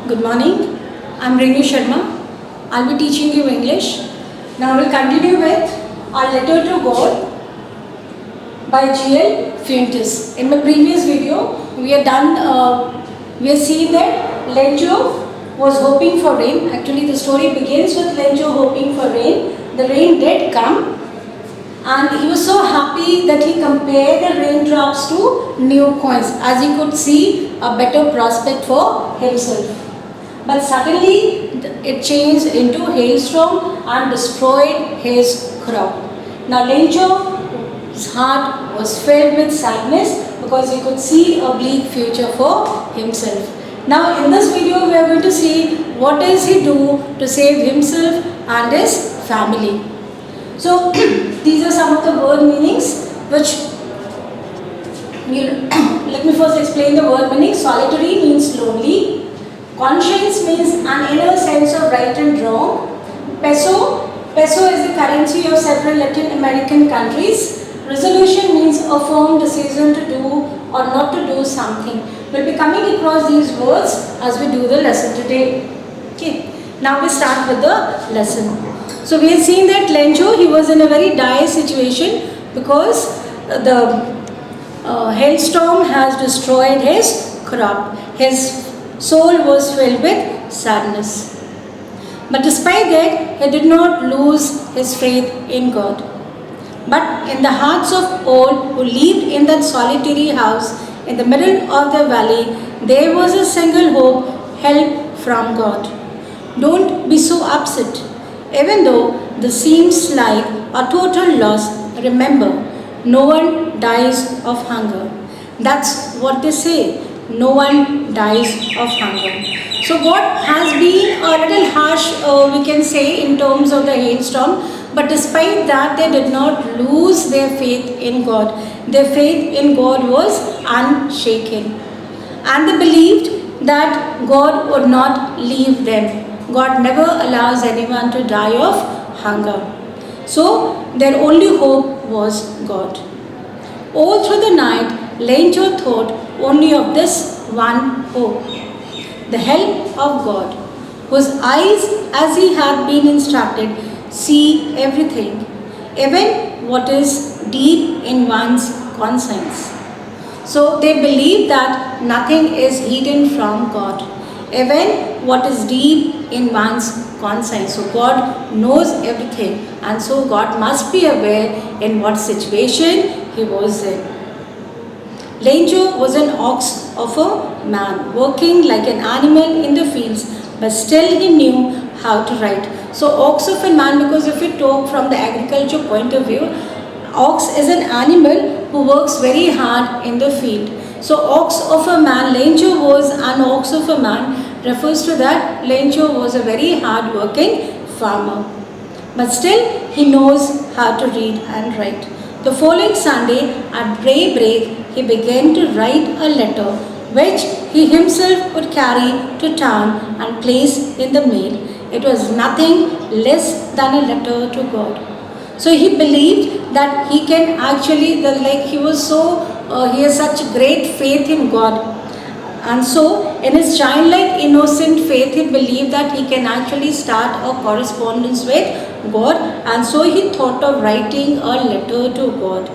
Good morning. I'm Renu Sharma. I'll be teaching you English. Now we'll continue with our letter to God by G.L. Fuentes. In my previous video, we have seen that Lencho was hoping for rain. Actually, the story begins with Lencho hoping for rain. The rain did come, and he was so happy that he compared the raindrops to new coins, as he could see a better prospect for himself. But suddenly it changed into hailstorm and destroyed his crop. Now Lencho's heart was filled with sadness because he could see a bleak future for himself. Now in this video we are going to see what does he do to save himself and his family. So these are some of the word meanings which let me first explain the word meaning. Solitary means lonely. Conscience means an inner sense of right and wrong. Peso is the currency of several Latin American countries. Resolution means a firm decision to do or not to do something. We'll be coming across these words as we do the lesson today. Okay. Now we start with the lesson. So we have seen that Lencho, he was in a very dire situation because the hailstorm has destroyed his crop. His soul was filled with sadness. But despite that, he did not lose his faith in God. But in the hearts of all who lived in that solitary house in the middle of the valley, there was a single hope, help from God. Don't be so upset. Even though this seems like a total loss, remember, no one dies of hunger. That's what they say. No one dies of hunger. So God has been a little harsh, we can say, in terms of the hailstorm. But despite that, they did not lose their faith in God. Their faith in God was unshaken. And they believed that God would not leave them. God never allows anyone to die of hunger. So their only hope was God. All through the night, Lencho thought only of this one hope, the help of God, whose eyes, as he had been instructed, see everything, even what is deep in one's conscience. So they believe that nothing is hidden from God, even what is deep in one's conscience. So God knows everything, and so God must be aware in what situation he was in. Lencho was an ox of a man, working like an animal in the fields, but still he knew how to write. So ox of a man, because if we talk from the agriculture point of view, ox is an animal who works very hard in the field. So ox of a man, Lencho was an ox of a man, refers to that Lencho was a very hard working farmer. But still he knows how to read and write. The following Sunday at daybreak, he began to write a letter which he himself would carry to town and place in the mail. It was nothing less than a letter to God. So he believed that he can actually, he has such great faith in God. And so in his childlike innocent faith, he believed that he can actually start a correspondence with God, and so he thought of writing a letter to God.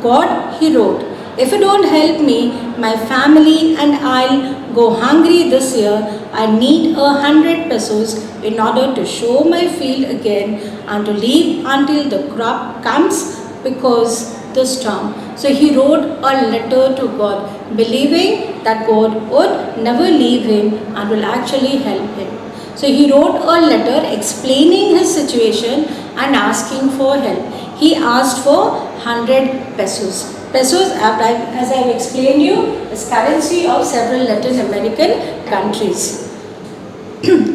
God, he wrote, if you don't help me, my family and I'll go hungry this year. I need 100 pesos in order to sow my field again and to leave until the crop comes because the storm. So he wrote a letter to God, believing that God would never leave him and will actually help him. So he wrote a letter explaining his situation and asking for help. He asked for 100 pesos. Pesos, as I have explained you, is currency of several Latin American countries.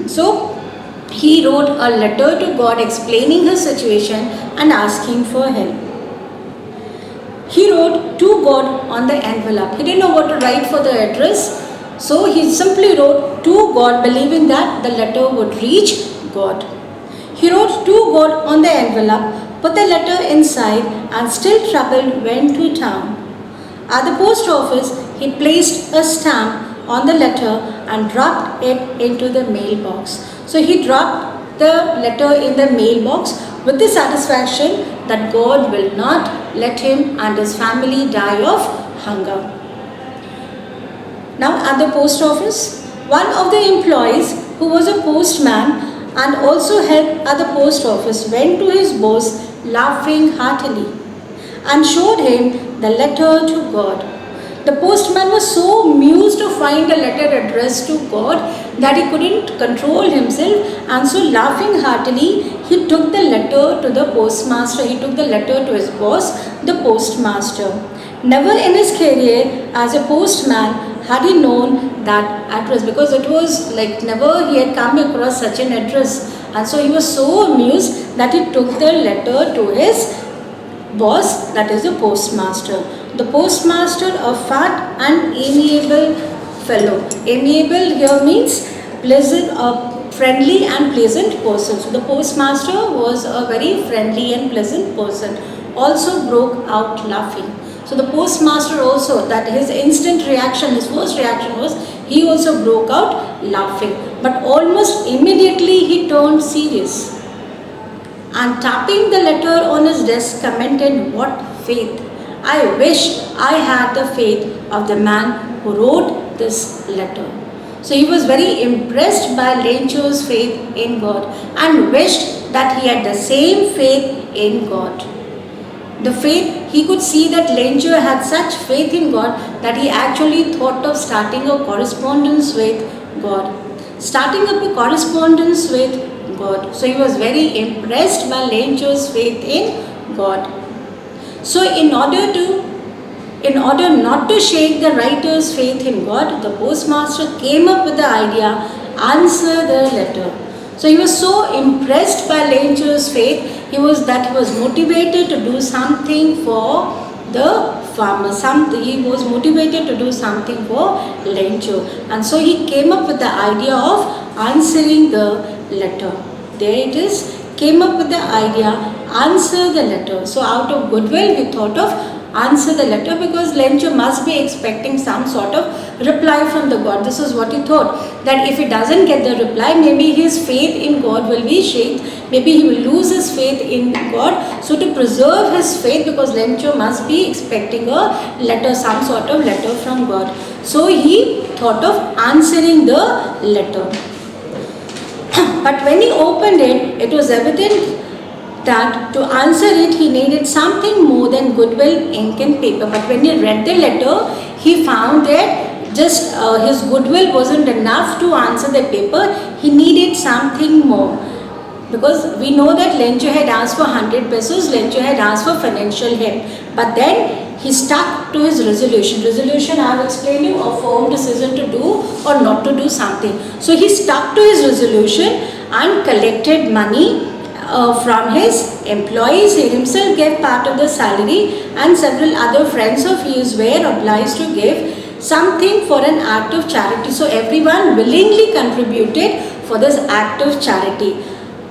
So he wrote a letter to God explaining his situation and asking for help. He wrote to God on the envelope. He didn't know what to write for the address. So he simply wrote to God, believing that the letter would reach God. He wrote to God on the envelope, put the letter inside, and still troubled went to town. At the post office, he placed a stamp on the letter and dropped it into the mailbox. So he dropped the letter in the mailbox with the satisfaction that God will not let him and his family die of hunger. Now at the post office, one of the employees who was a postman and also helped at the post office went to his boss laughing heartily and showed him the letter to God. The postman was so amused to find a letter addressed to God that he couldn't control himself, and so laughing heartily he took the letter to the postmaster. He took the letter to his boss, the postmaster. Never in his career as a postman had he known that address, because it was like never he had come across such an address, and so he was so amused that he took the letter to his boss, that is the postmaster. The postmaster, a fat and amiable fellow. Amiable here means pleasant, friendly and pleasant person. So the postmaster was a very friendly and pleasant person. Also broke out laughing. So the postmaster also, that his instant reaction, his first reaction was he also broke out laughing. But almost immediately he turned serious and tapping the letter on his desk commented, "What faith! I wish I had the faith of the man who wrote this letter." So he was very impressed by Lencho's faith in God and wished that he had the same faith in God. The faith, he could see that Lencho had such faith in God that he actually thought of starting a correspondence with God. Starting up a correspondence with God. So he was very impressed by Lencho's faith in God. So in order not to shake the writer's faith in God, the postmaster came up with the idea, answer the letter. So he was so impressed by Lencho's faith, he was motivated to do something for the farmer. He was motivated to do something for Lencho, and so he came up with the idea of answering the letter. There it is. Came up with the idea, answer the letter. So out of goodwill, he thought of answer the letter, because Lencho must be expecting some sort of reply from the God. This is what he thought, that if he doesn't get the reply, maybe his faith in God will be shaken. Maybe he will lose his faith in God. So to preserve his faith, because Lencho must be expecting a letter, some sort of letter from God. So he thought of answering the letter. But when he opened it, it was evident that to answer it, he needed something more than goodwill, ink and paper. But when he read the letter, he found that just his goodwill wasn't enough to answer the paper. He needed something more. Because we know that Lencho had asked for 100 pesos, Lencho had asked for financial help. But then he stuck to his resolution. Resolution, I have explained you, a firm decision to do or not to do something. So he stuck to his resolution and collected money from his employees. He himself gave part of the salary, and several other friends of his were obliged to give something for an act of charity. So everyone willingly contributed for this act of charity.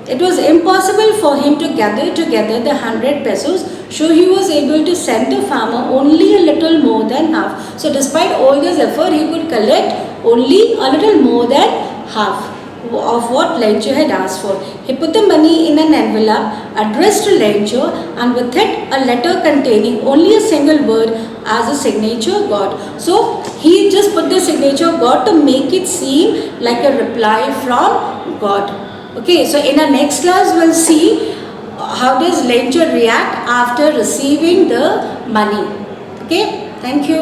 It was impossible for him to gather together the 100 pesos, so he was able to send the farmer only a little more than half. So despite all this effort, he could collect only a little more than half of what Lencho had asked for. He put the money in an envelope addressed to Lencho, and with it a letter containing only a single word as a signature God. So he just put the signature God to make it seem like a reply from God. Okay, so in our next class we'll see how does Lencho react after receiving the money. Okay, thank you.